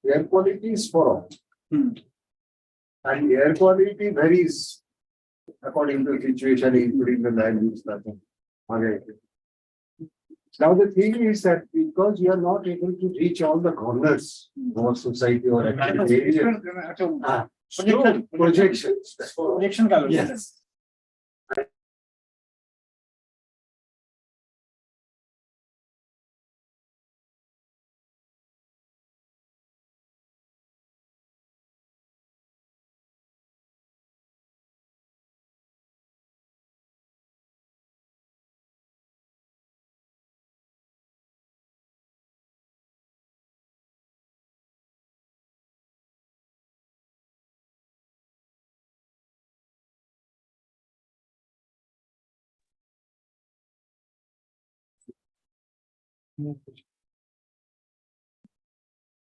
air quality is for all. Hmm. And air quality varies according to the situation, including the land use. Nothing. Okay. Now the thing is that because you are not able to reach all the corners of our society or actually areas, projections. Projection color. Yes.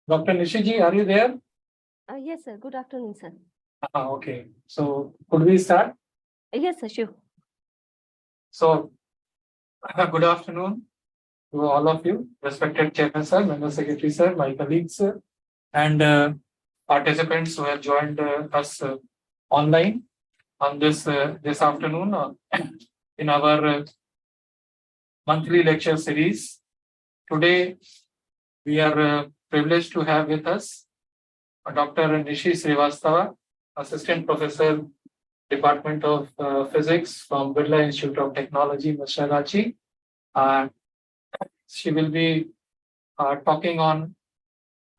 Dr. Nishiji, are you there? Yes, sir. Good afternoon, sir. Okay. So could we start? Yes, sir. Sure. So good afternoon to all of you, respected Chairman sir, Member Secretary sir, my colleagues sir, and participants who have joined us online on this afternoon in our monthly lecture series. Today we are privileged to have with us Dr. Nishi Srivastava, Assistant Professor, Department of Physics from Birla Institute of Technology, Masharachi. She will be talking on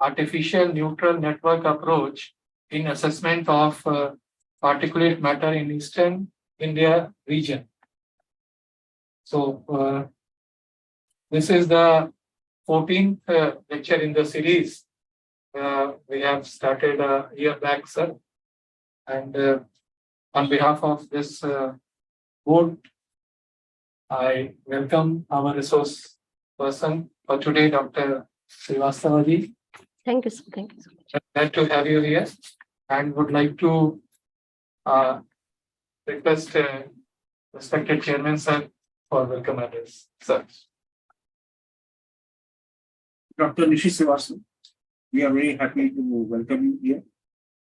artificial neutral network approach in assessment of particulate matter in Eastern India region. So this is the 14th lecture in the series. We have started a year back, sir. And on behalf of this board, I welcome our resource person for today, Dr. Srivastava ji. Thank you, sir. Thank you so much. Glad to have you here and would like to request respected Chairman, sir, for welcome address. Sir. Dr. Nishi Srivastava, we are very happy to welcome you here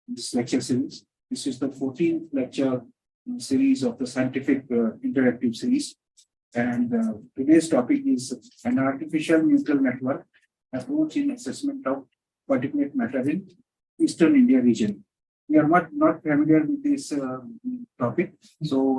in this lecture series. This is the 14th lecture series of the scientific interactive series. And today's topic is an artificial neutral network approach in assessment of particulate matter in Eastern India region. We are not familiar with this topic. So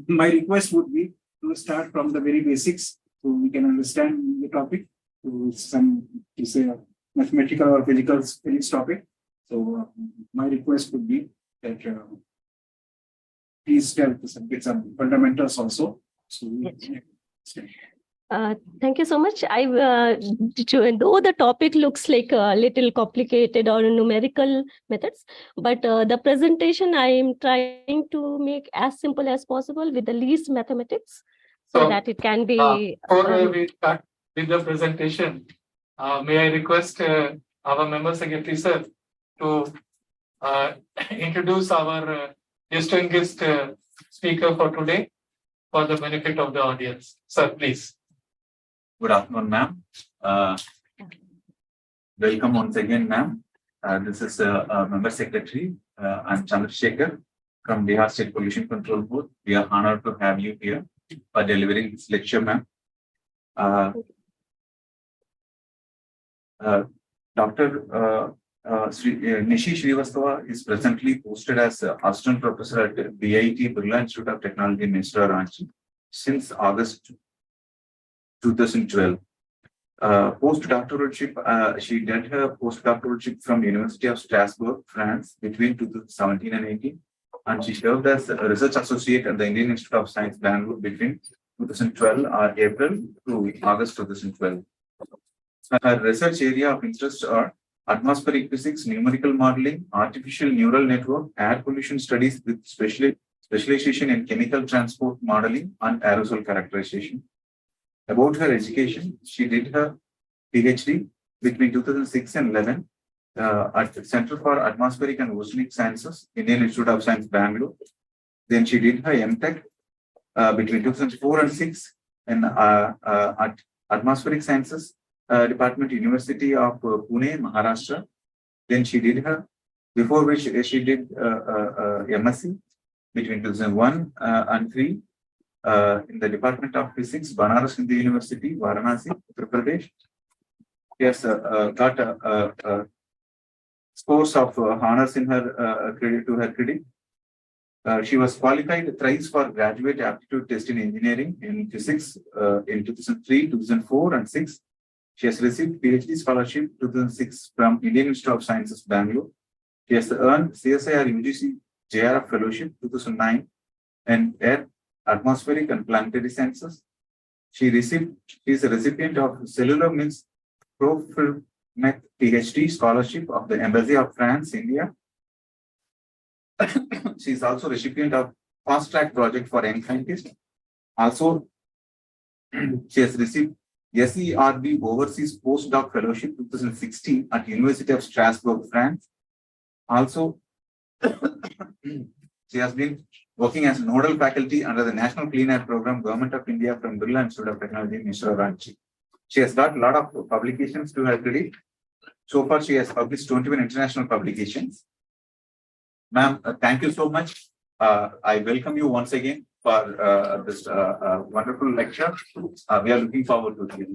my request would be to start from the very basics so we can understand the topic. It's a mathematical or physics topic. So my request would be that please tell us some fundamentals also. So Thank you so much. Though the topic looks like a little complicated or numerical methods, but the presentation I am trying to make as simple as possible with the least mathematics, so that it can be. Before we start with the presentation, may I request our Member Secretary sir to introduce our distinguished speaker for today for the benefit of the audience. Sir, please. Good afternoon, ma'am. Welcome once again, ma'am. This is Member Secretary. I'm Chandrasekhar from Bihar State Pollution Control Board. We are honored to have you here for delivering this lecture, ma'am. Dr. Nishi Srivastava is presently posted as Assistant Professor at BIT Birla Institute of Technology, Mysore, Ranchi since August 2012. Postdoctoralship, she did her postdoctoralship from University of Strasbourg, France between 2017 and 18. And she served as a research associate at the Indian Institute of Science, Bangalore between 2012 or April to August 2012. Her research area of interest are atmospheric physics, numerical modeling, artificial neural network, air pollution studies with specialization in chemical transport modeling and aerosol characterization. About her education, she did her PhD between 2006 and 11 at the Center for Atmospheric and Oceanic Sciences, Indian Institute of Science, Bangalore. Then she did her MTech between 2004 and 6 and at Atmospheric Sciences Department, University of Pune, Maharashtra. Then she did her, before which she did MSc between 2001 and 3 in the Department of Physics, Banaras Hindu University, Varanasi, Uttar Pradesh. She has got scores of honors in her credit to her credit. She was qualified thrice for graduate aptitude test in engineering in physics in 2003, 2004, and 6. She has received PhD scholarship 2006 from Indian Institute of Sciences, Bangalore. She has earned CSIR UGC JRF Fellowship 2009 and Air, Atmospheric and Planetary Sciences. She is a recipient of Cellular Mills Profilmec PhD scholarship of the Embassy of France, India. She is also recipient of Fast Track Project for Young Scientists. Also, she has received SERB Overseas Postdoc Fellowship 2016 at University of Strasbourg, France. Also, she has been working as nodal faculty under the National Clean Air Program, Government of India from Birla Institute of Technology, Ministry of Ranchi. She has got a lot of publications to her credit. So far, she has published 21 international publications. Ma'am, thank you so much. I welcome you once again for this wonderful lecture. We are looking forward to it.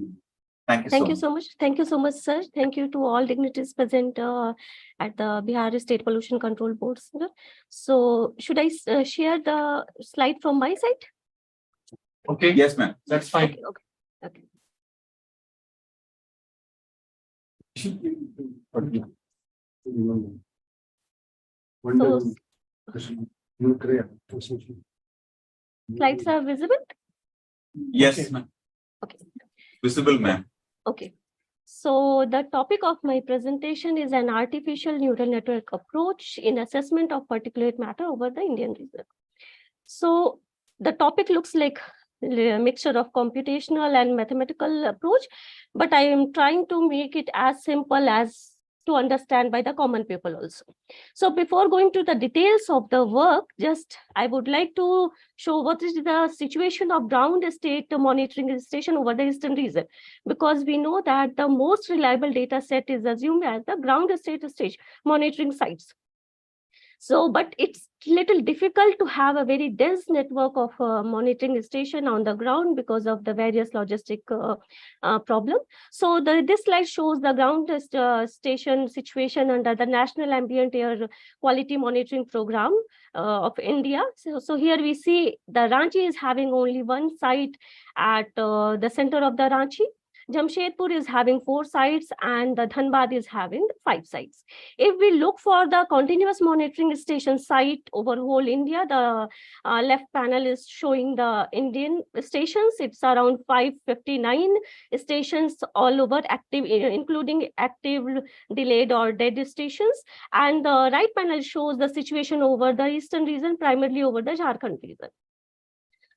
Thank you Thank so you much. so much. Thank you so much, sir. Thank you to all dignitaries present at the Bihar State Pollution Control Board. Sir. So, should I share the slide from my side? Okay, Yes, ma'am. that's fine. Okay. Wonderful. Nuclear. Slides are visible? Yes, Okay. ma'am. Okay. Visible, ma'am. Okay. So the topic of my presentation is an artificial neural network approach in assessment of particulate matter over the Indian region. So the topic looks like a mixture of computational and mathematical approach, but I am trying to make it as simple as to understand by the common people also. So before going to the details of the work, just I would like to show what is the situation of ground state monitoring station over the eastern region, because we know that the most reliable data set is assumed as the ground state stage monitoring sites. So, but it's little difficult to have a very dense network of monitoring station on the ground because of the various logistic problem. So this slide shows the ground station situation under the National Ambient Air Quality Monitoring Program of India. So here we see the Ranchi is having only one site at the center of the Ranchi. Jamshedpur is having 4 sites and the Dhanbad is having 5 sites. If we look for the continuous monitoring station site over whole India, the left panel is showing the Indian stations. It's around 559 stations all over active, including active, delayed or dead stations. And the right panel shows the situation over the eastern region, primarily over the Jharkhand region.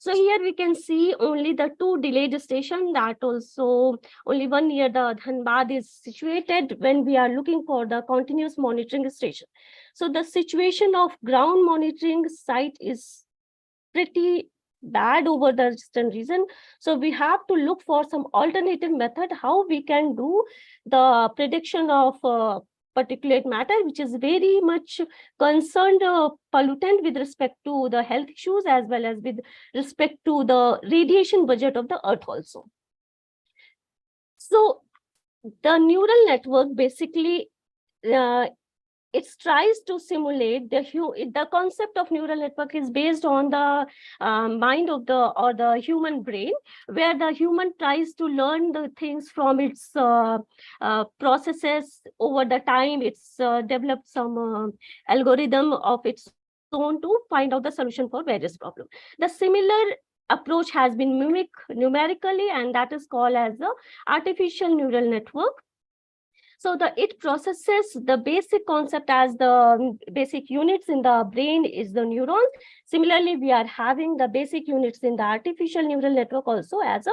So here we can see only the 2 delayed stations, that also only one near the Dhanbad is situated when we are looking for the continuous monitoring station. So the situation of ground monitoring site is pretty bad over the eastern region. So we have to look for some alternative method, how we can do the prediction of particulate matter, which is very much concerned pollutant with respect to the health issues as well as with respect to the radiation budget of the earth also. So the neural network basically it tries to simulate the concept of neural network is based on the mind of the human brain, where the human tries to learn the things from its processes over the time. It's developed some algorithm of its own to find out the solution for various problems. The similar approach has been mimicked numerically, and that is called as the artificial neural network. So it processes the basic concept as the basic units in the brain is the neurons. Similarly, we are having the basic units in the artificial neural network also as a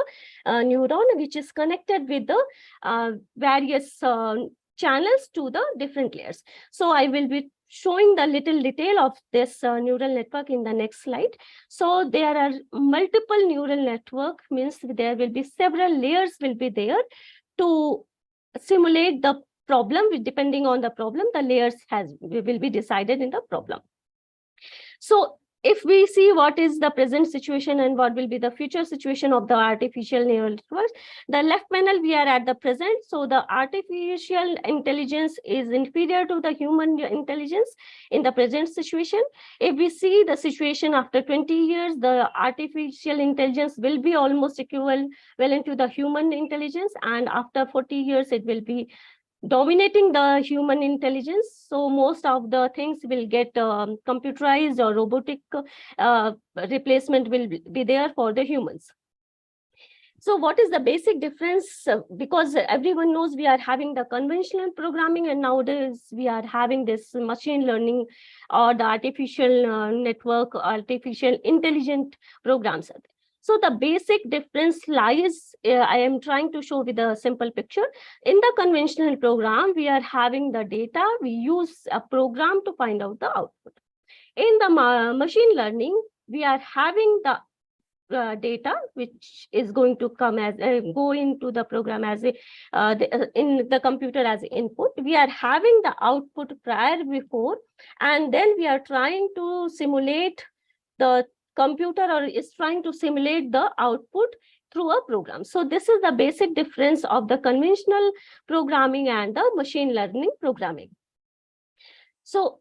neuron, which is connected with the various channels to the different layers. So I will be showing the little detail of this neural network in the next slide. So there are multiple neural network, means there will be several layers will be there to simulate the problem, depending on the problem, the layers will be decided in the problem. So if we see what is the present situation and what will be the future situation of the artificial neural networks, the left panel, we are at the present. So the artificial intelligence is inferior to the human intelligence in the present situation. If we see the situation after 20 years, the artificial intelligence will be almost equivalent to the human intelligence. And after 40 years, it will be dominating the human intelligence. So most of the things will get computerized, or robotic replacement will be there for the humans. So what is the basic difference? Because everyone knows we are having the conventional programming, and nowadays we are having this machine learning or the artificial network, artificial intelligent programs. So the basic difference lies, I am trying to show with a simple picture. In the conventional program, we are having the data, we use a program to find out the output. In the machine learning, we are having the data which is going to come as go into the program as a in the computer as input. We are having the output before, and then we are trying to simulate the computer, or is trying to simulate the output through a program. So this is the basic difference of the conventional programming and the machine learning programming. So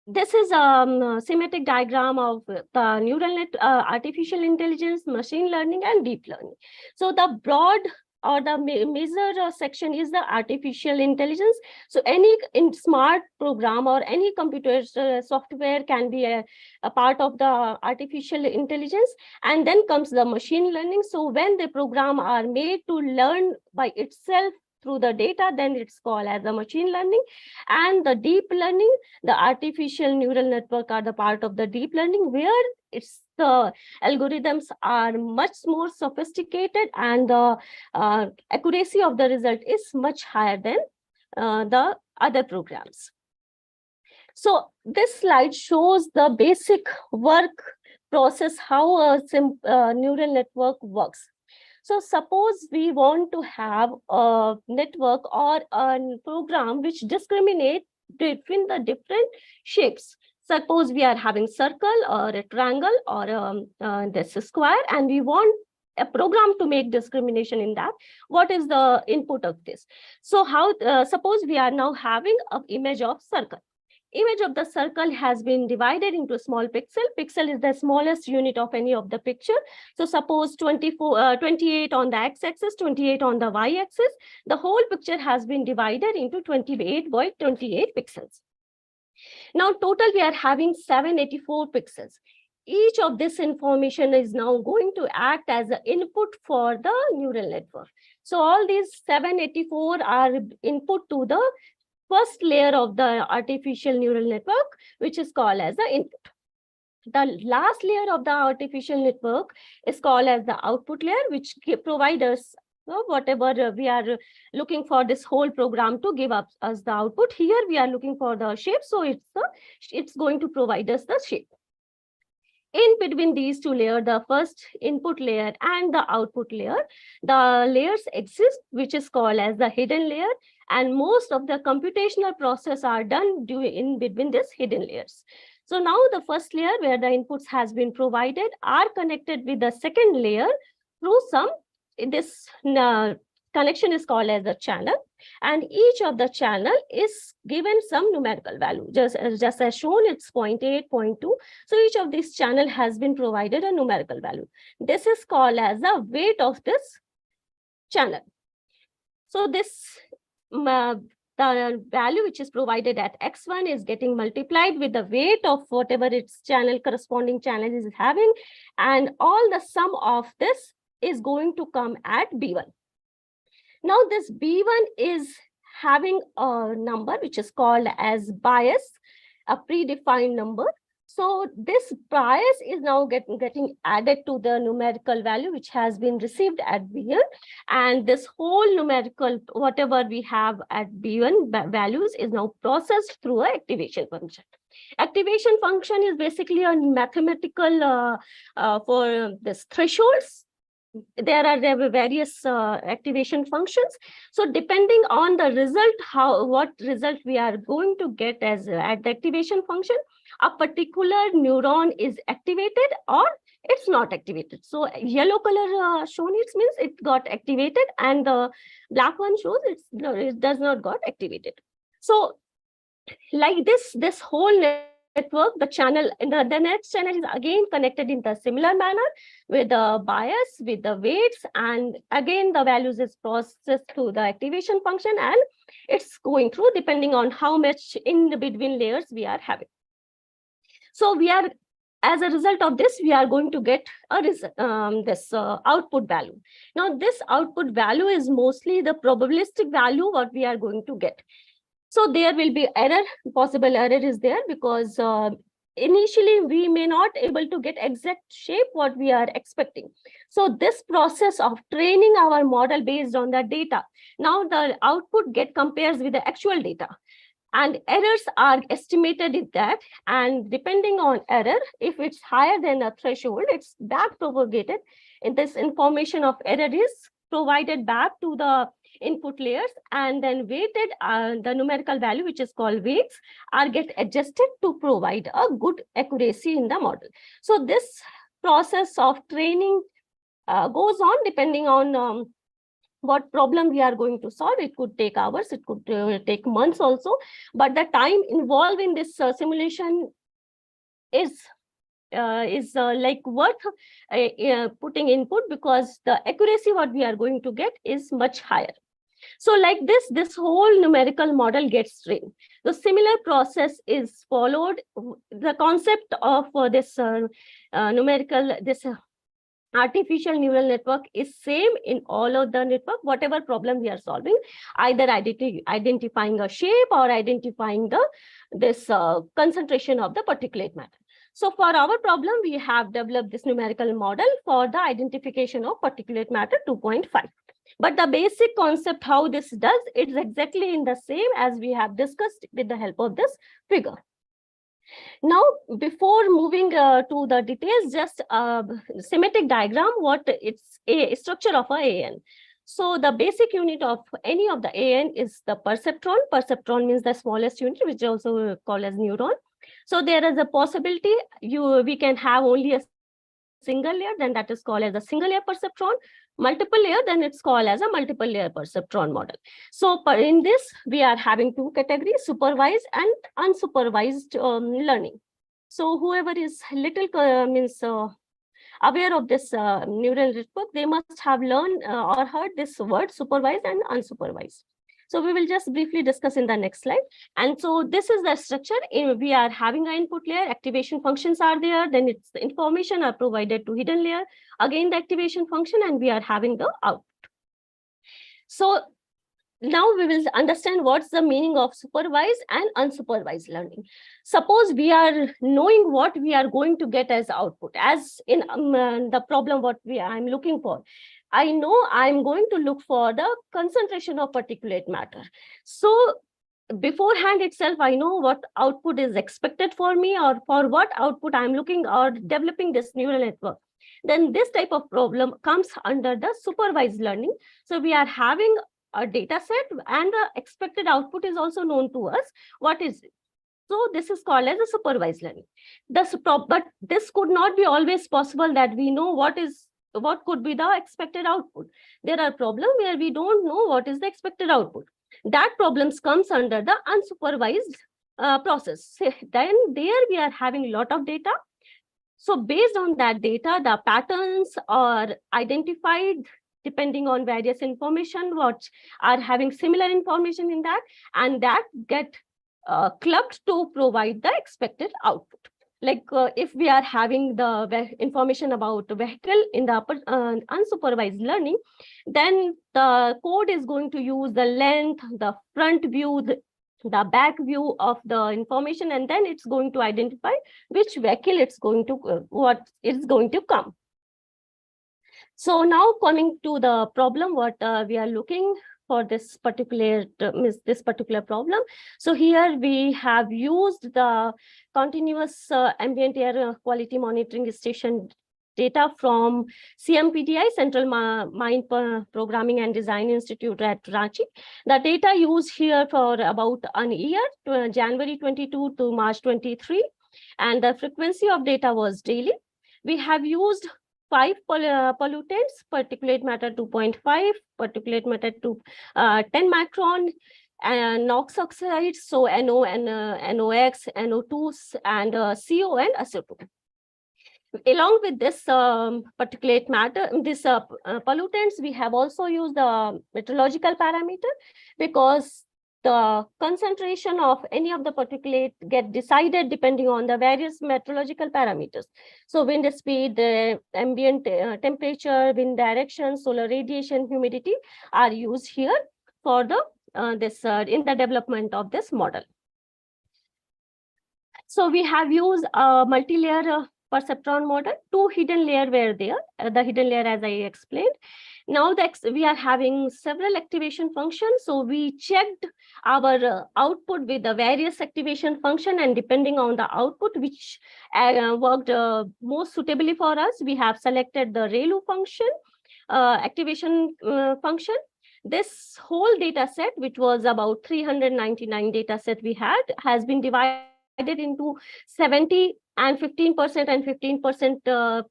this is a schematic diagram of the neural net, artificial intelligence, machine learning, and deep learning. So the broad or the major section is the artificial intelligence. So any smart program or any computer software can be a part of the artificial intelligence. And then comes the machine learning. So when the program are made to learn by itself through the data, then it's called as the machine learning. And the deep learning, the artificial neural network are the part of the deep learning, where it's the algorithms are much more sophisticated, and the accuracy of the result is much higher than the other programs. So this slide shows the basic work process, how a neural network works. So suppose we want to have a network or a program which discriminates between the different shapes. Suppose we are having circle or a triangle or this square, and we want a program to make discrimination in that. What is the input of this? So how suppose we are now having an image of circle. Image of the circle has been divided into small pixel. Pixel is the smallest unit of any of the picture. So suppose 28 on the x-axis, 28 on the y-axis. The whole picture has been divided into 28 by 28 pixels. Now total we are having 784 pixels. Each of this information is now going to act as an input for the neural network. So all these 784 are input to the first layer of the artificial neural network, which is called as the input. The last layer of the artificial network is called as the output layer, which provides us whatever we are looking for this whole program to give us the output. Here we are looking for the shape, so it's going to provide us the shape. In between these two layers, the first input layer and the output layer, the layers exist, which is called as the hidden layer. And most of the computational process are done in between these hidden layers. So now the first layer where the inputs has been provided are connected with the second layer through some, this connection is called as a channel, and each of the channel is given some numerical value. Just as shown, it's 0.8, 0.2. So each of these channel has been provided a numerical value. This is called as the weight of this channel. So this the value which is provided at x1 is getting multiplied with the weight of whatever its channel corresponding channel is having, and all the sum of this is going to come at B1. Now this B1 is having a number which is called as bias, a predefined number. So this bias is now getting added to the numerical value which has been received at B1, and this whole numerical, whatever we have at B1 values, is now processed through an activation function. Activation function is basically a mathematical for this thresholds. there are various activation functions. So depending on the result, what result we are going to get as at the activation function, a particular neuron is activated or it's not activated. So yellow color shown it means it got activated, and the black one shows it does not got activated. So like this whole network, the channel, the next channel is again connected in the similar manner with the bias, with the weights, and again the values is processed through the activation function, and it's going through depending on how much in the between layers we are having. So we are, as a result of this, we are going to get this output value. Now this output value is mostly the probabilistic value what we are going to get. So there will be error, possible error is there, because initially we may not able to get exact shape what we are expecting. So this process of training our model based on the data, now the output get compares with the actual data, and errors are estimated in that, and depending on error, if it's higher than a threshold, it's back propagated. And this information of error is provided back to the input layers, and then weighted, the numerical value, which is called weights, are get adjusted to provide a good accuracy in the model. So this process of training goes on depending on what problem we are going to solve. It could take hours, it could take months also, but the time involved in this simulation is like worth putting input, because the accuracy what we are going to get is much higher. So like this whole numerical model gets trained. The similar process is followed. The concept of this artificial neural network is same in all of the network, whatever problem we are solving, either identifying a shape or identifying this concentration of the particulate matter. So for our problem, we have developed this numerical model for the identification of particulate matter 2.5. But the basic concept how this does, it's exactly in the same as we have discussed with the help of this figure. Now, before moving to the details, just a schematic diagram, what it's a structure of a AN. So the basic unit of any of the AN is the perceptron. Perceptron means the smallest unit, which is also called as neuron. So there is a possibility we can have only a single layer, then that is called as a single layer perceptron. Multiple layer, then it's called as a multiple layer perceptron model. So in this, we are having two categories, supervised and unsupervised learning. So whoever is little aware of this neural network, they must have learned or heard this word supervised and unsupervised. So we will just briefly discuss in the next slide. And so this is the structure. We are having an input layer, activation functions are there, then it's the information are provided to hidden layer, again the activation function, and we are having the output. So now we will understand what's the meaning of supervised and unsupervised learning. Suppose we are knowing what we are going to get as output, as in the problem what I'm looking for. I know I'm going to look for the concentration of particulate matter. So beforehand itself, I know what output is expected for me, or for what output I'm looking or developing this neural network. Then this type of problem comes under the supervised learning. So we are having a data set, and the expected output is also known to us. What is it? So this is called as a supervised learning. But this could not be always possible that we know what could be the expected output. There are problems where we don't know what is the expected output. That problems comes under the unsupervised process. Then there we are having a lot of data. So based on that data, the patterns are identified depending on various information, what are having similar information in that, and that get clubbed to provide the expected output. Like if we are having the information about the vehicle in the unsupervised learning, then the code is going to use the length, the front view, the back view of the information, and then it's going to identify which vehicle it's going to, what is going to come. So now coming to the problem, what we are looking for this particular problem. So here we have used the continuous ambient air quality monitoring station data from CMPDI, Central Mind Programming and Design Institute at Ranchi. The data used here for about an year, January 22 to March 23, and the frequency of data was daily. We have used 5 pollutants: particulate matter 2.5, particulate matter 10 micron, and NOx oxides, so NO and NOx, NO2s, and CO and SO2. Along with this particulate matter, this pollutants, we have also used the meteorological parameter, because the concentration of any of the particulate get decided depending on the various meteorological parameters. So wind speed, the ambient temperature, wind direction, solar radiation, humidity are used here for the in the development of this model. So we have used a multi-layer perceptron model. 2 hidden layers were there. The hidden layer, as I explained. Now that we are having several activation functions, so we checked our output with the various activation function, and depending on the output which worked most suitably for us, we have selected the ReLU function, activation function. This whole data set, which was about 399 data set we had, has been divided into 70 and 15% and 15%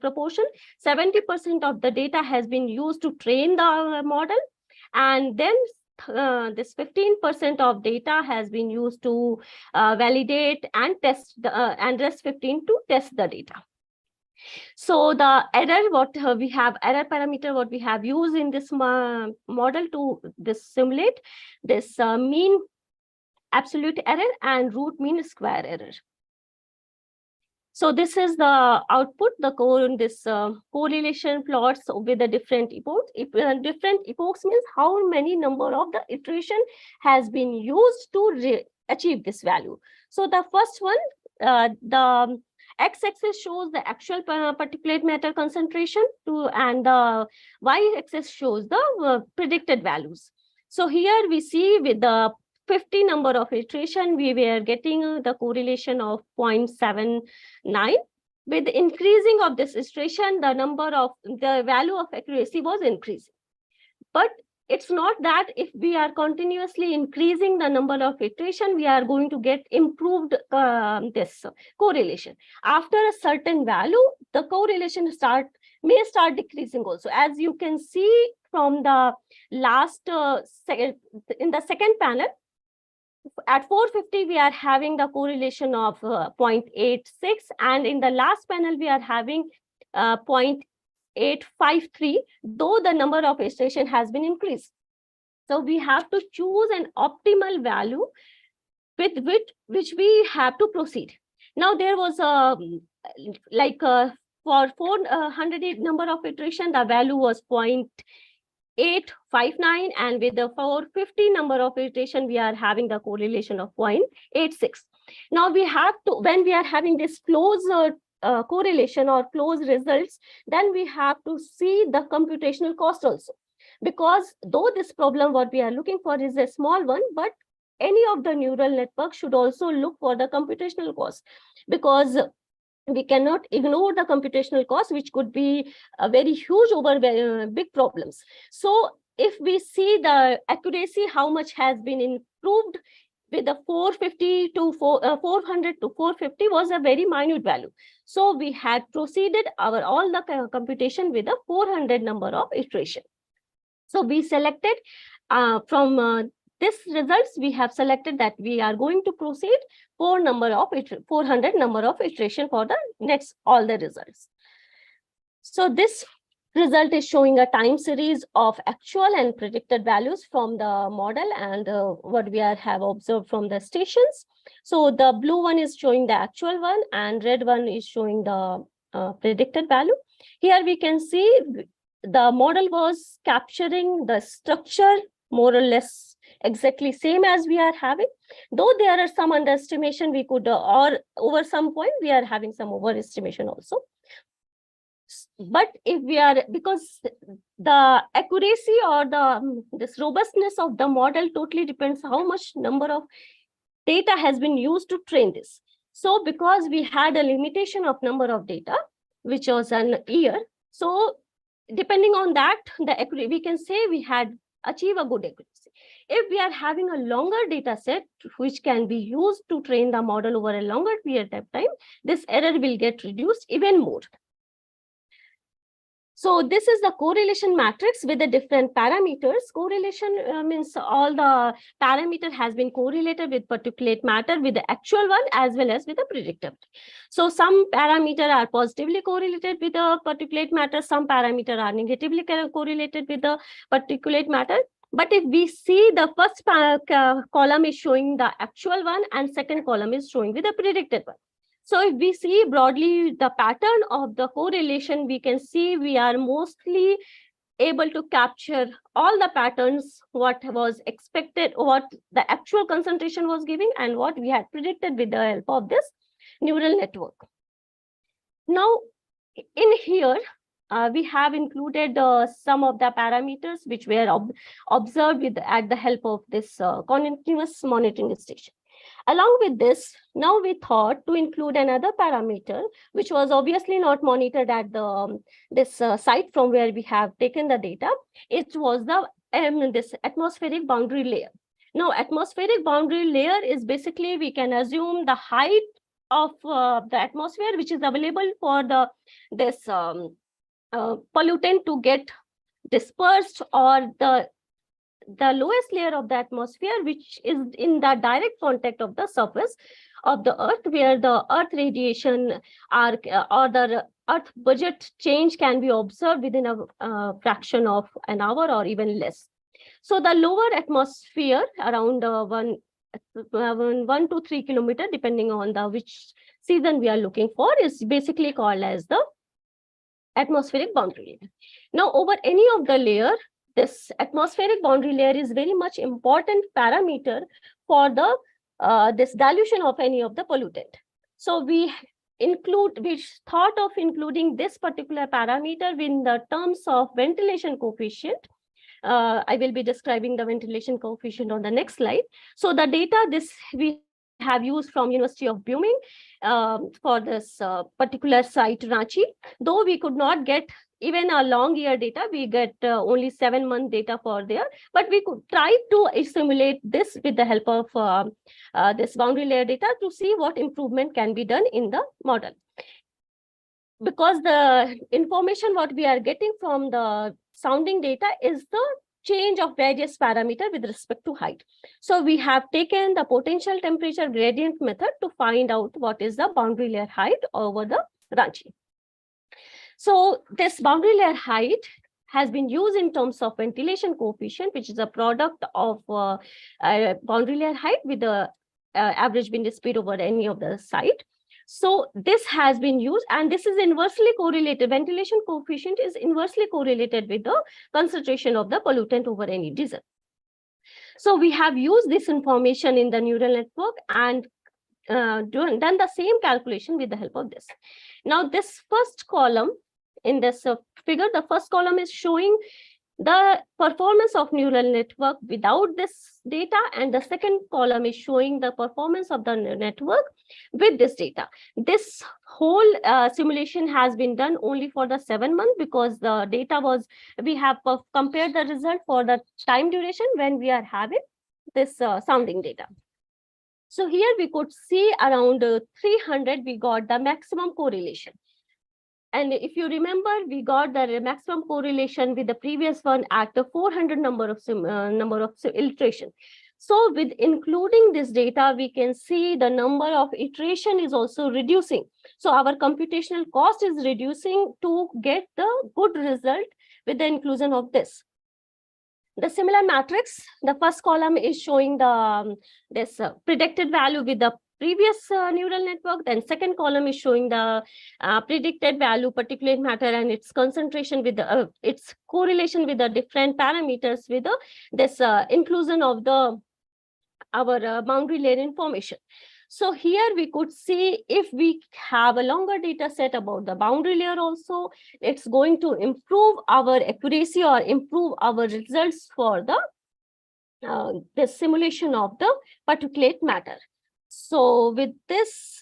proportion. 70% of the data has been used to train the model, and then this 15% of data has been used to validate and test the and rest 15 to test the data. So the error, what we have, error parameter, what we have used in this model to simulate this mean absolute error and root mean square error. So this is the output, the correlation plots with the different epochs. Different epochs means how many number of the iteration has been used to achieve this value. So the first one, the x-axis shows the actual particulate matter concentration and the y-axis shows the predicted values. So here we see with the 50 number of iteration, we were getting the correlation of 0.79. With increasing of this iteration, the value of accuracy was increasing. But it's not that if we are continuously increasing the number of iteration, we are going to get improved this correlation. After a certain value, the correlation may start decreasing also. As you can see from the last in the second panel, at 450, we are having the correlation of 0.86, and in the last panel, we are having 0.853, though the number of iteration has been increased. So we have to choose an optimal value with which we have to proceed. Now there was for 400 number of iteration, the value was 0.859, and with the 450 number of iteration, we are having the correlation of 0.86. Now we have to, when we are having this close correlation or close results, then we have to see the computational cost also. Because though this problem what we are looking for is a small one, but any of the neural network should also look for the computational cost, because we cannot ignore the computational cost, which could be a very huge over big problems. So if we see the accuracy, how much has been improved with the 450 to 400 to 450 was a very minute value. So we had proceeded all the computation with a 400 number of iteration. So we selected from this results, we have selected that we are going to proceed 400 number of iteration for the next all the results. So this result is showing a time series of actual and predicted values from the model and what we have observed from the stations. So the blue one is showing the actual one and red one is showing the predicted value. Here we can see the model was capturing the structure more or less exactly same as we are having, though there are some underestimation we could or over some point we are having some overestimation also. But if we are, because the accuracy or this robustness of the model totally depends how much number of data has been used to train this. So because we had a limitation of number of data, which was an year. So depending on that, we can say we had achieved a good accuracy. If we are having a longer data set, which can be used to train the model over a longer period of time, this error will get reduced even more. So this is the correlation matrix with the different parameters. Correlation means all the parameter has been correlated with particulate matter with the actual one as well as with the predictive. So some parameter are positively correlated with the particulate matter, some parameter are negatively correlated with the particulate matter. But if we see the first column is showing the actual one and second column is showing with the predicted one. So if we see broadly the pattern of the correlation, we can see we are mostly able to capture all the patterns, what was expected, what the actual concentration was giving, and what we had predicted with the help of this neural network. Now, in here, we have included some of the parameters which were observed at the help of this continuous monitoring station. Along with this, now we thought to include another parameter, which was obviously not monitored at the this site from where we have taken the data. It was the this atmospheric boundary layer. Now, atmospheric boundary layer is basically, we can assume the height of the atmosphere, which is available for the this pollutant to get dispersed, or the lowest layer of the atmosphere, which is in the direct contact of the surface of the earth, where the earth radiation or the earth budget change can be observed within a fraction of an hour or even less. So the lower atmosphere, around 1 to 3 kilometers, depending on the which season we are looking for, is basically called as the atmospheric boundary layer. Now, over any of the layer, this atmospheric boundary layer is very much important parameter for the this dilution of any of the pollutant. So we thought of including this particular parameter in the terms of ventilation coefficient. I will be describing the ventilation coefficient on the next slide. So the data we have used from University of Blooming for this particular site, Ranchi. Though we could not get even a long year data, we get only 7-month data for there, but we could try to simulate this with the help of this boundary layer data to see what improvement can be done in the model. Because the information what we are getting from the sounding data is the change of various parameters with respect to height. So we have taken the potential temperature gradient method to find out what is the boundary layer height over the Ranchi. So this boundary layer height has been used in terms of ventilation coefficient, which is a product of boundary layer height with the average wind speed over any of the site. So this has been used, and this is inversely correlated. Ventilation coefficient is inversely correlated with the concentration of the pollutant over any diesel. So we have used this information in the neural network and done the same calculation with the help of this. Now, this first column in this figure, the first column is showing the performance of neural network without this data, and the second column is showing the performance of the network with this data. This whole simulation has been done only for the 7 months, because the data was, we have compared the result for the time duration when we are having this sounding data. So here we could see around 300, we got the maximum correlation. And if you remember, we got the maximum correlation with the previous one at the 400 number of iteration. So with including this data, we can see the number of iteration is also reducing. So our computational cost is reducing to get the good result with the inclusion of this. The similar matrix, the first column is showing the this predicted value with the previous neural network. Then second column is showing the predicted value, particulate matter, and its concentration with the its correlation with the different parameters with the this inclusion of the our boundary layer information. So here we could see, if we have a longer data set about the boundary layer also, it's going to improve our accuracy or improve our results for the simulation of the particulate matter. So with this,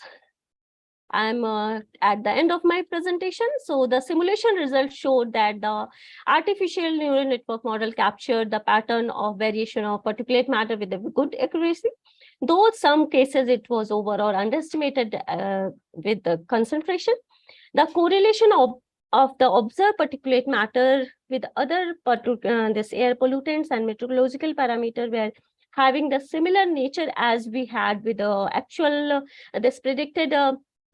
I'm at the end of my presentation. So the simulation results showed that the artificial neural network model captured the pattern of variation of particulate matter with a good accuracy. Though some cases it was over or underestimated with the concentration, the correlation of the observed particulate matter with other this air pollutants and meteorological parameter were having the similar nature as we had with the actual this predicted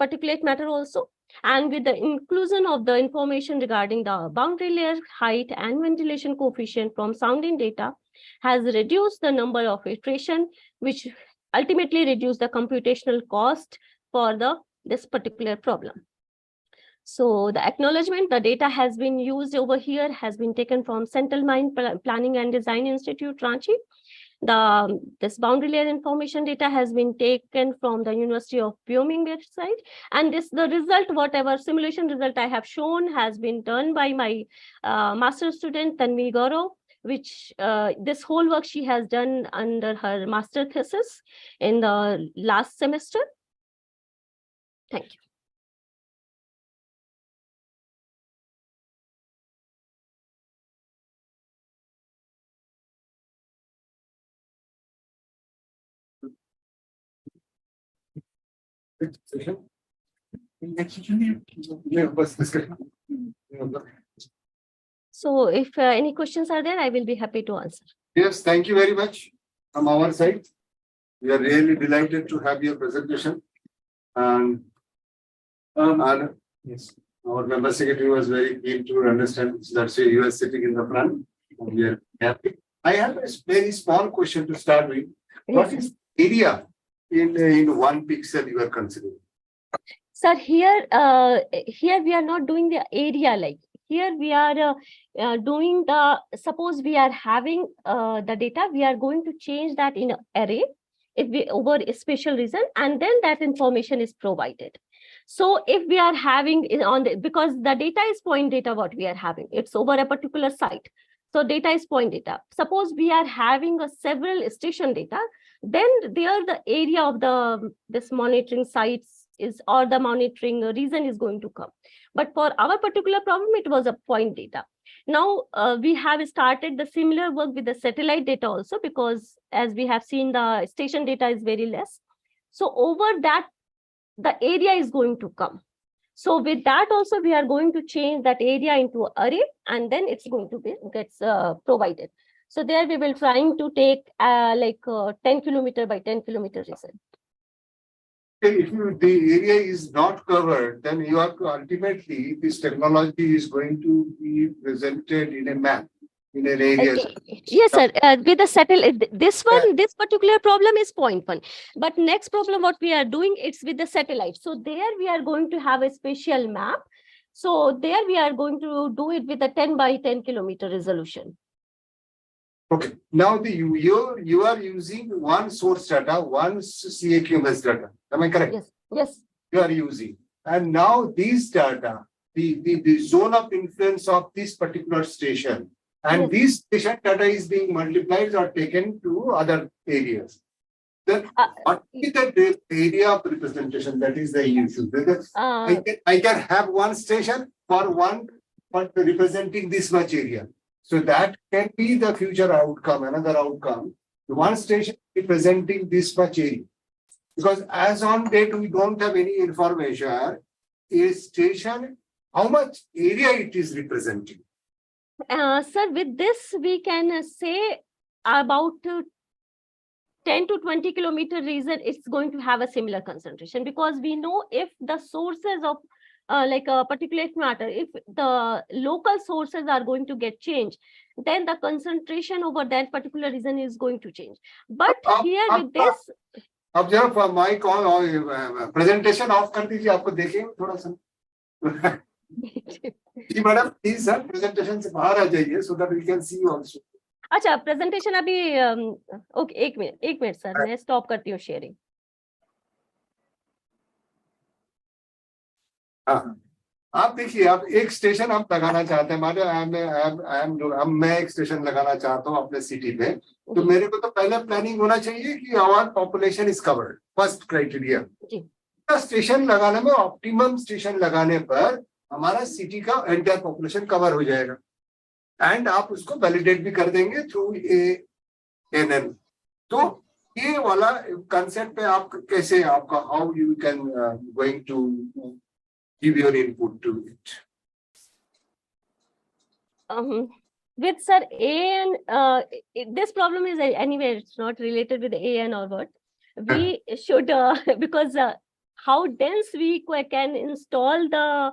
particulate matter also. And with the inclusion of the information regarding the boundary layer height and ventilation coefficient from sounding data has reduced the number of iteration, which ultimately reduced the computational cost for this particular problem. So the acknowledgement, the data has been used over here, has been taken from Central Mine Planning and Design Institute, Ranchi. This boundary layer information data has been taken from the University of Wyoming website. And the result, whatever simulation result I have shown, has been done by my master student, Tanvi Gaurav, which this whole work she has done under her master thesis in the last semester. Thank you. So if any questions are there, I will be happy to answer. Yes, thank you very much from our side. We are really delighted to have your presentation. And Yes. our member secretary was very keen to understand. That's why you are sitting in the front. And we are happy. I have a very small question to start with. What is area in 1 pixel you are considering? Sir, here we are not doing the area like. Here we are doing suppose we are having the data, we are going to change that in array if we over a special reason, and then that information is provided. So if we are having because the data is point data, what we are having, it's over a particular site. So data is point data. Suppose we are having several station data, then there the area of this monitoring sites is, or the monitoring region is going to come. But for our particular problem, it was a point data. Now we have started the similar work with the satellite data also, because as we have seen, the station data is very less. So over that, the area is going to come. So with that also, we are going to change that area into array, and then it's going to be gets provided. So there we will trying to take 10 kilometer by 10 kilometer region. If the area is not covered, then you are ultimately this technology is going to be presented in a map in an area. Yes, sir. With the satellite, this particular problem is point one. But next problem, what we are doing, it's with the satellite. So there we are going to have a special map. So there we are going to do it with a 10 by 10 kilometer resolution. Okay. Now you are using one source data, one CAQMS data. Am I correct? Yes. Yes. You are using. And now these data, the zone of influence of this particular station, and this station data is being multiplied or taken to other areas. Then what is the area of representation? That is the issue. Because I can have one station for representing this much area. So that can be the future outcome, another outcome. One station representing this much area. Because as on date, we don't have any information. A station, how much area it is representing? Sir, with this, we can say about 10 to 20 kilometer region, it's going to have a similar concentration, because we know if the sources of like a particulate matter, if the local sources are going to get changed, then the concentration over that particular region is going to change. But here with this, अब जरा my call presentation off कर दीजिए, आपको देखेंगे थोड़ा सा. जी madam, please sir presentation से बाहर आ जाइए so that we can see also. अच्छा, प्रेजेंटेशन अभी ओके, एक मिनट सर, मैं स्टॉप करती हूँ शेयरिंग. हाँ, आप देखिए, आप एक स्टेशन आप लगाना चाहते हैं, मैं एक स्टेशन लगाना चाहता हूँ अपने सिटी पे, तो मेरे को तो पहले प्लानिंग होना चाहिए कि our population is covered, first criteria. Station लगाने में ऑप्टिमम स्टेशन लगाने पर हमारा सिटी का एंटायर पॉपुलेशन कवर हो जाएगा एंड आप उसको वैलिडेट भी कर देंगे थ्रू ANN। तो ये वाला कंसेप्ट पे आप कैसे आपका how you can going to give your input to it. With sir AN, this problem is anyway, it's not related with AN or what. We should, because how dense we can install the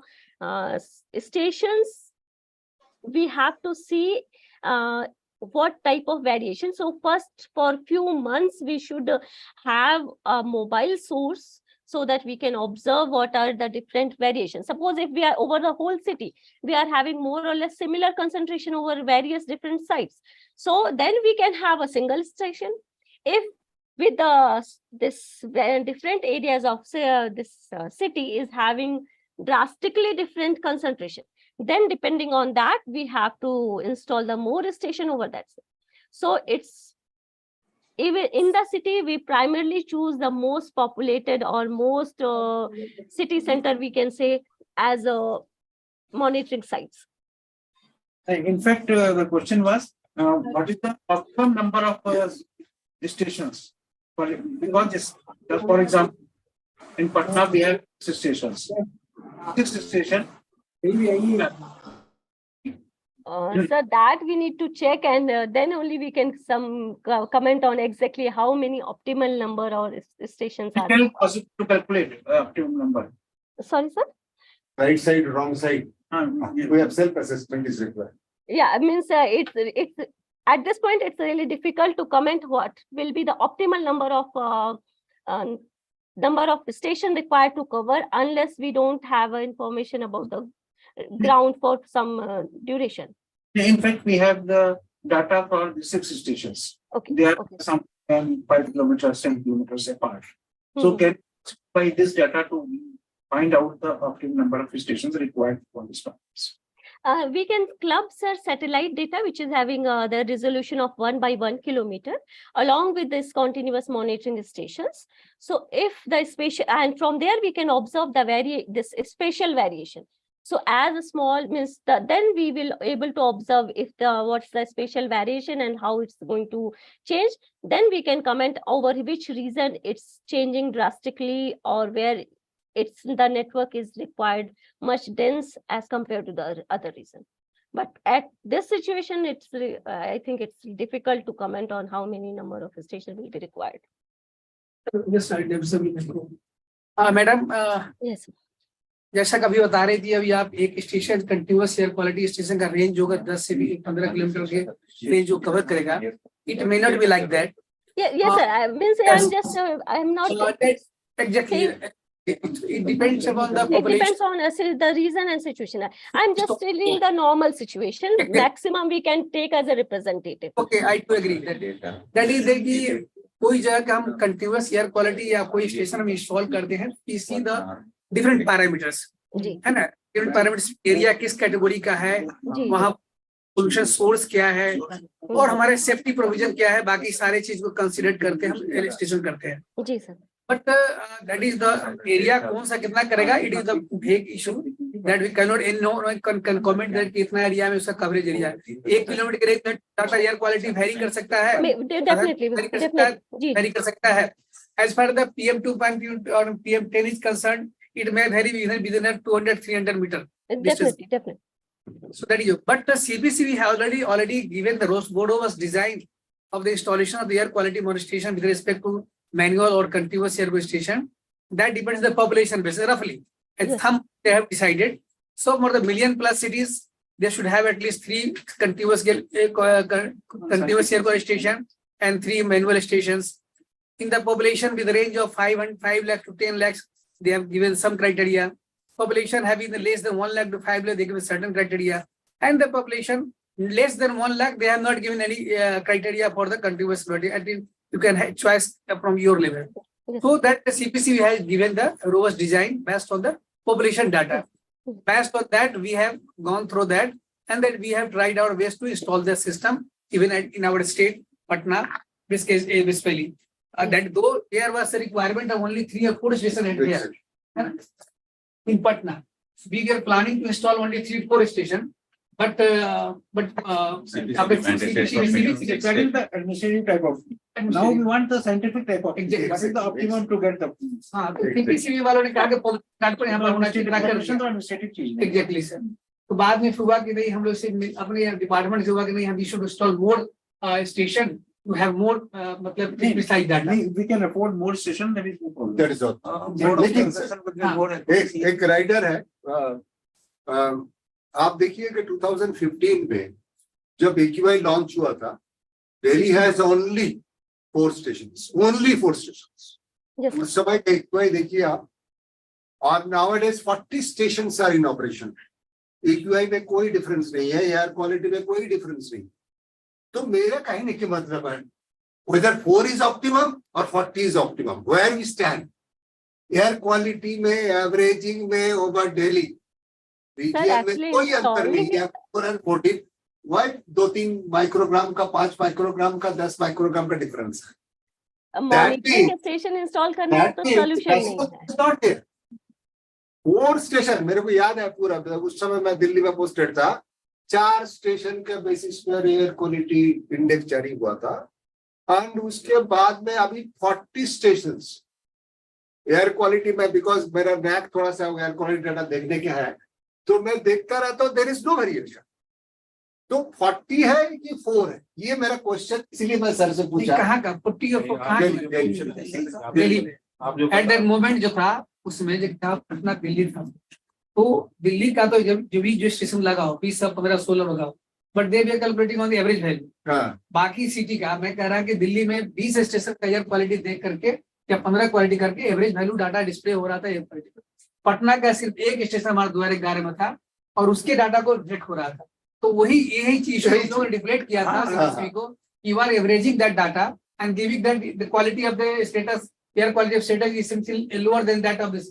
stations, we have to see what type of variation. So first, for few months, we should have a mobile source so that we can observe what are the different variations. Suppose if we are over the whole city, we are having more or less similar concentration over various different sites. So then we can have a single station. If with this different areas of this city is having drastically different concentration, then depending on that, we have to install the more station over that. So it's even in the city, we primarily choose the most populated or most city center, we can say, as a monitoring sites. In fact, the question was, what is the optimum number of stations? Because just for example, in Patna, we have 6 stations. 6 stations. So that we need to check, and then only we can comment on exactly how many optimal number or stations are. It possible to calculate optimum number. Sorry, sir. Right side, wrong side. Yeah. We have self-assessment is required. Yeah, it means it's at this point it's really difficult to comment what will be the optimal number of station required to cover unless we don't have information about the ground for some duration. In fact, we have the data for the 6 stations. Okay. They are Okay. some 5 kilometers, 10 kilometers apart. So can by this data to find out the optimum number of stations required for this purpose. We can club satellite data, which is having the resolution of 1 by 1 kilometer, along with this continuous monitoring stations. So if the spatial, and from there we can observe the this spatial variation. So as a small means then we will able to observe if what's the spatial variation and how it's going to change. Then we can comment over which reason it's changing drastically or where the network is required much dense as compared to the other reason. But at this situation, I think it's difficult to comment on how many number of stations will be required. Yes, madam Yes. जैसा कभी बता रही थी अभी आप एक station continuous air quality station का range होगा 10 से 15 किलोमीटर के रेंज जो कवर करेगा. It may not be like that. Yes, sir. I mean, yes. I'm not. Exactly. It depends upon the It population. depends on the reason and situation. I'm just telling the normal situation. Maximum we can take as a representative. Okay, I do agree that is that कोई जगह का हम continuous air quality या कोई station हम install करते हैं, we see the different parameters, है ना, different parameters, एरिया किस कैटेगरी का है, वहाँ पोल्यूशन सोर्स क्या है और हमारे सेफ्टी प्रोविजन क्या है, बाकी सारे चीज को कंसीडर करके हम स्टेशन करते हैं. जी sir. But that is the area कौन सा कितना करेगा, it is the vague issue that we cannot can comment that कितना एरिया में उसका कवरेज एरिया है. 1 किलोमीटर के रेंज में टाटा एयर क्वालिटी वेरी कर सकता है, वेरी कर सकता है. As far as the PM2.2 or PM10 is concerned, it may vary within 200-300 meter. Definitely. So that is, but the CPCB have already given the Board design of the installation of the air quality monitor station with respect to manual or continuous air station. That depends on the population basis roughly. And some they have decided. So for the million plus cities, they should have at least 3 continuous air quality station and 3 manual stations. In the population with a range of 5 lakh to 10 lakhs, they have given some criteria. Population having less than 1 lakh to 5 lakh, they give a certain criteria. And the population less than 1 lakh, they have not given any criteria for the continuous quality. I think you can have choice from your level. So that the CPCB has given the robust design based on the population data. Based on that, we have gone through that, and then we have tried our best to install the system even in our state, Patna, this case, Valley. That though there was a requirement of only 3 or 4 stations at there in Patna. We were planning to install only 3 or 4 stations, but That is the administrative type of. Now we want the scientific type of. Exactly. That is the optimum to get the. CPCB वालों ने कहा कि plant पर यहाँ पर होना चाहिए crack करके। Administrative change. Exactly sir. तो बाद में हुआ कि नहीं हम लोग से अपने डिपार्टमेंट से हुआ कि नहीं हम should install more station to have more मतलब precise data. We can afford more station, that is no problem. That is all. लेकिन एक राइडर है आप देखिए कि 2015 में जब AQI लॉन्च हुआ था, Delhi has only 4 stations, only 4 stations. Yes. उस समय का AQI देखिए आप, और nowadays 40 stations are in operation. AQI में कोई डिफरेंस नहीं है, एयर क्वालिटी में कोई डिफरेंस नहीं. तो मेरा कहने के मतलब है whether 4 is optimum or 40 is optimum, where we stand. Air quality में एवरेजिंग में ओवर दिल्ली रीजन में कोई अंतर नहीं है. 4 and 14 why 2-3 माइक्रोग्राम का 5 माइक्रोग्राम का 10 माइक्रोग्राम का डिफरेंस है. मॉनिटरिंग स्टेशन इंस्टॉल करना है तो सोल्यूशन नहीं है. 4 स्टेशन मेरे को याद है पूरा, उस समय मैं दिल्ली में पोस्टेड था. 4 स्टेशन के बेसिस पर एयर क्वालिटी इंडेक्स जारी हुआ था, एंड उसके बाद में अभी 40 स्टेशन एयर क्वालिटी में, बिकॉज मेरा नैक थोड़ा सा एयर क्वालिटी डाटा देखने के है तो मैं देखता रहता हूँ. There is no variation. तो 40 है कि 4 है, ये मेरा क्वेश्चन, इसीलिए मैं सर से पूछा. कहाँ का 40 और 4 कहाँ दिल्ली में एट दैट मोमेंट जो था उसमें जो था पटना दिल्ली था. तो दिल्ली का तो जब जो स्टेशन लगाओ 20 सब 15 16 लगाओ, but they we are calculating on the average value. बाकी सिटी का मैं कह रहा कि दिल्ली में 20 स्टेशन का एयर क्वालिटी देख करके या 15 क्वालिटी करके एवरेज वैल्यू डाटा डिस्प्ले हो रहा था एयर क्वालिटी. पटना का सिर्फ एक स्टेशन हमारा 2011 में था और उसके डाटा को रिजेक्ट हो रहा था. तो वही यही चीज लोगों ने डिक्लेयर किया था सीपीसीबी को, you are averaging that data and giving that the quality of the status, air quality of status is simply lower than that of this.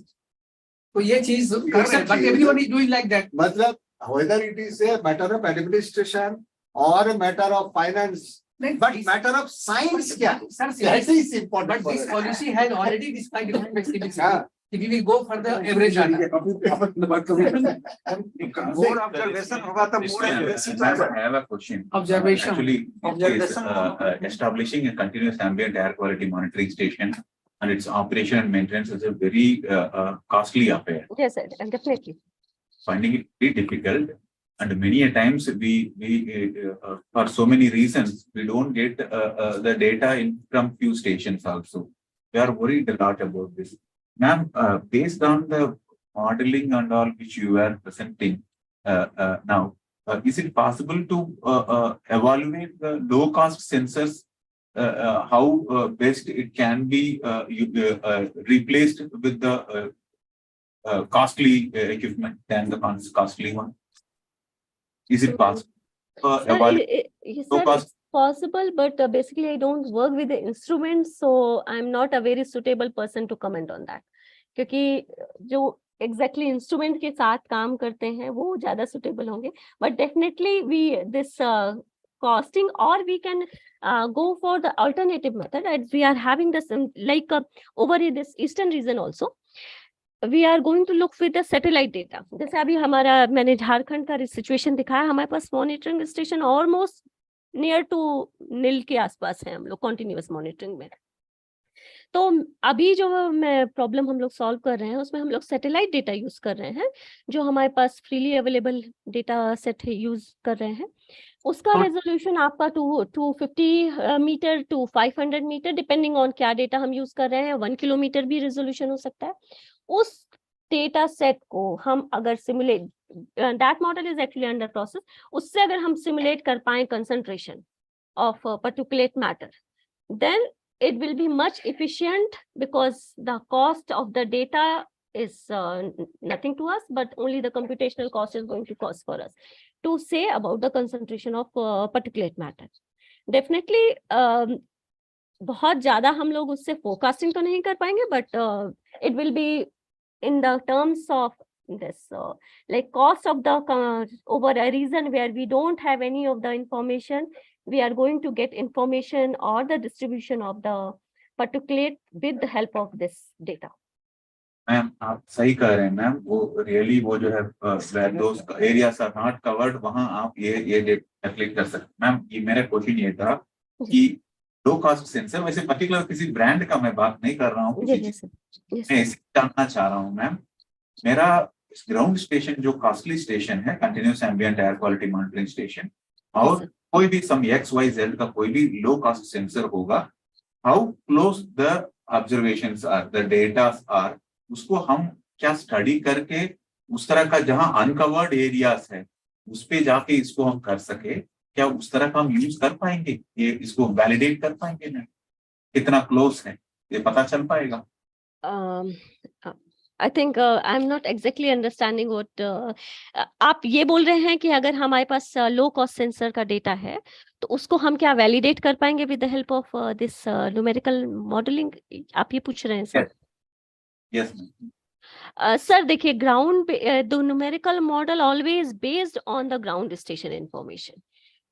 तो ये चीज कर रहे हैं, but everyone is doing like that. मतलब whether it is a matter of administration or a matter of finance, but matter of science क्या है? Sir, that is important. but this policy has already described by CPCB. If we will go for the average data. More observation होगा तो more accuracy. I have a question. Observation. Actually, establishing a continuous ambient air quality monitoring station and its operation and maintenance is a very costly affair. Yes, sir, definitely. Finding it very difficult, and many a times we for so many reasons we don't get the data in from few stations also. We are worried a lot about this. Ma'am, based on the modeling and all which you are presenting now, is it possible to evaluate the low-cost sensors? How best it can be replaced with the costly equipment than the costly one? Is it possible? Sir, it's possible, but basically I don't work with the instruments, so I'm not a very suitable person to comment on that. क्योंकि जो exactly instrument के साथ काम करते हैं वो ज्यादा suitable होंगे. But definitely we this costing, or we can go for the alternative method. And we are having this like over in this eastern region also. We are going to look with the satellite data. जैसे अभी हमारा मैंने झारखंड का situation दिखाया, हमारे पास monitoring station almost near to नील के आसपास है, हम लोग कॉन्टिन्यूअस मॉनिटरिंग में. तो अभी जो मैं प्रॉब्लम हम लोग सॉल्व कर रहे हैं उसमें हम लोग सैटेलाइट डेटा यूज कर रहे हैं, जो हमारे पास freely available data set use कर रहे हैं. उसका रेजोल्यूशन आपका 250 metre to 500 metre depending on क्या डेटा हम यूज कर रहे हैं. 1 किलोमीटर भी रेजोल्यूशन हो सकता है. उस डेटा सेट को हम अगर simulate, that model is actually under process, उससे अगर हम सिमुलेट कर पाए concentration of particulate matter, then it will be much efficient, because the cost of the data is nothing to us, but only the computational cost is going to cost for us to say about the concentration of particulate matter. Definitely बहुत ज्यादा हम लोग उससे forecasting तो नहीं कर पाएंगे, but it will be in the terms of this like cost of the over a region where we don't have any of the information, we are going to get information or the distribution of the particulate with the help of this data. Ma'am आप सही कह रहे हैं ma'am, वो really वो जो है those areas are not covered, वहां आप ये कैलकुलेट कर सकते हैं। मैम ये मेरा क्वेश्चन ये था कि लो कॉस्ट सेंसर, वैसे पर्टिकुलर किसी ब्रांड का मैं बात नहीं कर रहा हूँ, मैं इसे जानना चाह रहा हूँ मैम, मेरा ग्राउंड स्टेशन जो कॉस्टली स्टेशन है, continuous ambient air quality monitoring station, और कोई भी सम XYZ का कोई भी लो कॉस्ट सेंसर होगा, how close the observations are, the datas are, उसको हम क्या स्टडी करके उस तरह का जहां अनकवर्ड एरियाज है उस पे जाके इसको हम कर सके, क्या उस तरह का हम यूज कर पाएंगे, ये इसको वैलिडेट कर पाएंगे ना, कितना क्लोज है ये पता चल पाएगा? I think I'm not exactly understanding what आप ये बोल रहे हैं कि अगर हमारे पास लो कॉस्ट सेंसर का डेटा है तो उसको हम क्या वैलिडेट कर पाएंगे with the help of this numerical modelling, आप ये पूछ रहे हैं सर? यस सर देखिए, ground the numerical model always based on the ground station information,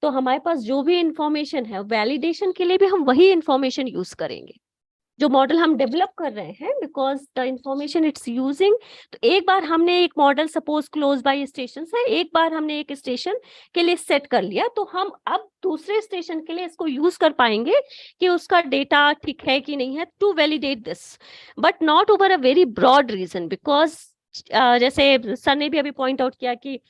तो हमारे पास जो भी इंफॉर्मेशन है वैलिडेशन के लिए भी हम वही इंफॉर्मेशन यूज करेंगे जो मॉडल हम डेवलप कर रहे हैं, because the information it's using. तो एक बार हमने एक model suppose close by station है, एक बार हमने एक स्टेशन के लिए सेट कर लिया, तो हम अब दूसरे स्टेशन के लिए इसको यूज कर पाएंगे कि उसका डेटा ठीक है कि नहीं है, to validate this, but not over a very broad region, because जैसे सर ने भी अभी पॉइंट आउट किया कि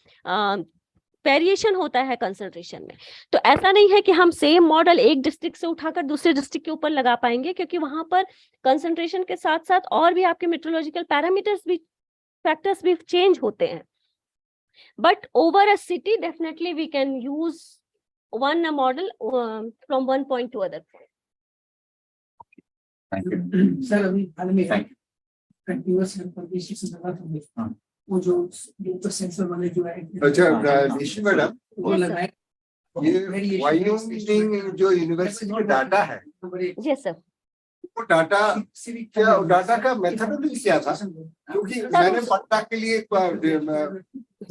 वेरिएशन होता है कंसंट्रेशन में, तो ऐसा नहीं है कि हम सेम मॉडल एक डिस्ट्रिक्ट से उठाकर दूसरे डिस्ट्रिक्ट के ऊपर लगा पाएंगे, क्योंकि वहां पर कंसंट्रेशन के साथ साथ और भी आपके मेट्रोलॉजिकल पैरामीटर्स भी, फैक्टर्स भी चेंज होते हैं। But over a city definitely we can use one model from one point to other point. Thank you sir अभी हाल में कंटीन्यूअस एयर क्वालिटी वो जो सेंसर वाले जो है, अच्छा निशी मैडम, वो लगाए ये वाइनिंग जो यूनिवर्सिटी का डाटा है, जी सर, वो डाटा क्या, डाटा का मेथडोलॉजी क्या था? क्योंकि मैंने पटना के लिए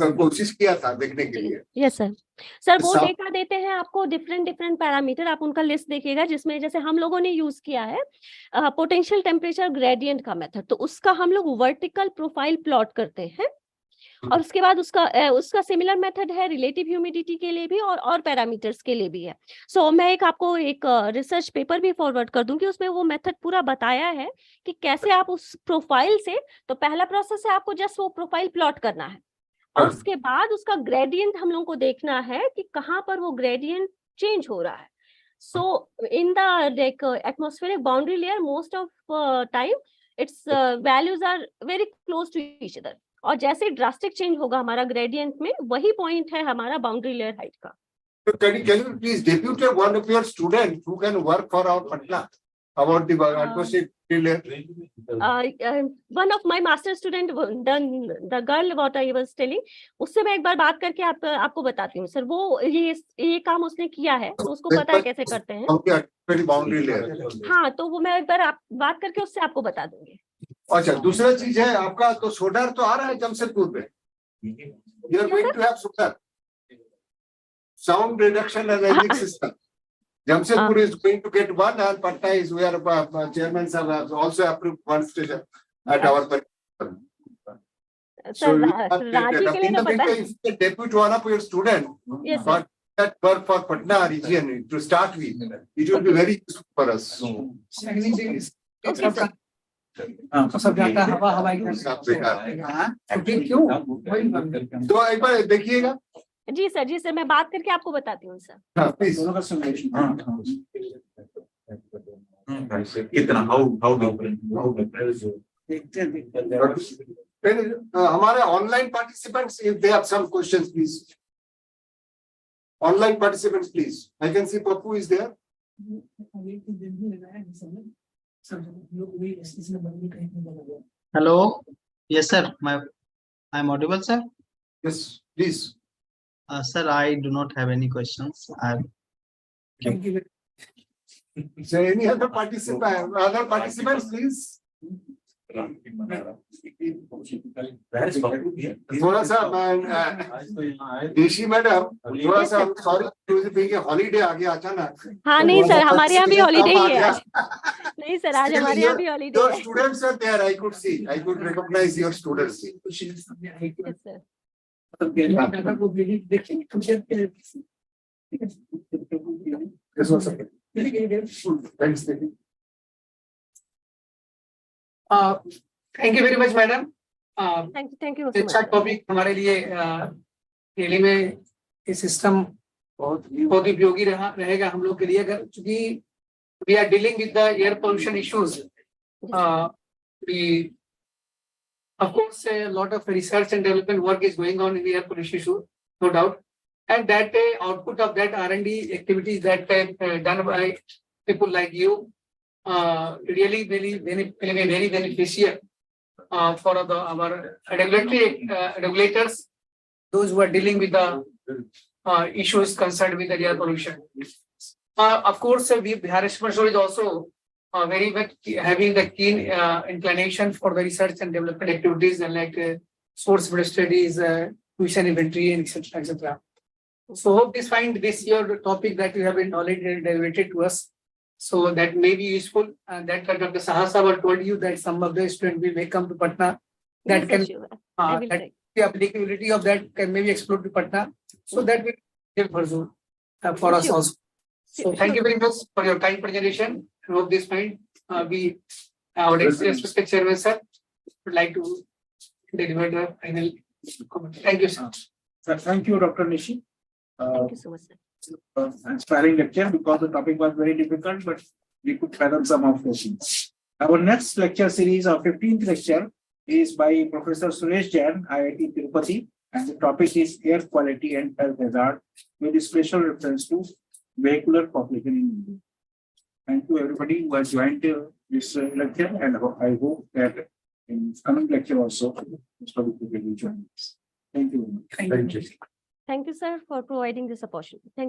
कोशिश किया था देखने के लिए। यस सर, सर वो डेटा देते हैं आपको डिफरेंट पैरामीटर, आप उनका लिस्ट देखिएगा, जिसमें जैसे हम लोगों ने यूज किया है पोटेंशियल टेम्परेचर ग्रेडियंट का मेथड, तो उसका हम लोग वर्टिकल प्रोफाइल प्लॉट करते हैं, और उसके बाद उसका सिमिलर मेथड है रिलेटिव ह्यूमिडिटी के लिए भी और पैरामीटर्स के लिए भी है। सो मैं आपको एक रिसर्च पेपर भी फॉरवर्ड कर दूंगी, उसमें वो मेथड पूरा बताया है कि कैसे आप उस प्रोफाइल से, तो पहला प्रोसेस है आपको जस्ट वो प्रोफाइल प्लॉट करना है, और उसके बाद उसका ग्रेडियंट हम लोगों को देखना है कि कहाँ पर वो ग्रेडियंट चेंज हो रहा है। So in the atmospheric boundary layer most of time its values are very close to each other, और जैसे ड्रास्टिक चेंज होगा हमारा ग्रेडियंट में, वही पॉइंट है हमारा बाउंड्री लेयर हाइट का। So can you please depute one of your students who can work for our Patna about the atmospheric layer? One of my master student, the girl what I was telling, उससे मैं एक बार बात करके आपको बताती हूँ sir, वो ये काम उसने किया है, तो उसको पता है कैसे करते हैं। बाउंड्री लेयर, हाँ, तो वो मैं एक बार बात करके उससे आपको बता दूंगी। अच्छा दूसरा चीज है आपका, तो सोडर तो आ रहा है जमशेदपुर में, you are going to have solar sound reduction and ranging system. Jamshedpur is going to get one, and Patna is where chairman have also approved one station at our. So Ranchi के लिए तो पता है। If you depute one of your student, but that work for Patna region to start with, it will be very useful for us. Okay, sir. सब जाता हवा हवाई क्यों? तो एक बार देखिएगा। जी सर, मैं बात करके आपको बताती हूँ सर। कितना हमारे online participants, if they have some questions please, online participants please, I can see Pappu is there. Hello. Yes, sir. I'm audible, sir. Yes, please. Sir, I do not have any questions. Thank you. So any other participants, please? Where is Babu here? थोड़ा सा DC madam थोड़ा सा sorry to holiday आ गया अचानक हाँ नहीं sir, हमारे यहाँ भी हॉलीडे ही है गया। आज। नहीं सर, आज हमारे यहाँ भी हॉलीडे Your है। students are there. I could see. I could recognize your students. Yes, sir. This was okay. Thanks. Thank you very much, madam. Thank you so अच्छा much. टॉपिक हमारे लिए डेली में ये सिस्टम बहुत उपयोगी रहेगा हम लोग के लिए, अगर चूंकि we are dealing with the air pollution issues, we of course a lot of research and development work is going on in the air pollution issue, no doubt, and that output of that R&D activities that done by people like you really very beneficial for our regulators, those who are dealing with the issues concerned with the air pollution. Of course, Bihar Commercial is also very much having the keen inclination for the research and development activities and like source-based studies, tuition inventory, and etc. etc. So hope this find this your topic that you have been already delivered to us. So that may be useful, and that Dr. Sahasrao told you that some of the students may come to Patna. That Yes, can sir, sure. I will that try. the applicability of that can maybe explore to Patna. So that will help also for us Sure. also. So thank you very much for your kind presentation. I hope this find we our respected chairman sir would like to deliver the final comment. Thank you, sir. Thank you, Dr. Nishi. Thank you so much, sir. Inspiring lecture because the topic was very difficult, but we could fathom some of those things. Our next lecture series, our 15th lecture, is by Professor Suresh Jain, IIT Tirupati, and the topic is air quality and health hazard with special reference to vehicular population in India. Thank you everybody who has joined this lecture, and I hope that in coming lecture also, this topic will join us. Thank you very much. Thank you. Thank you, sir, for providing this opportunity. Thank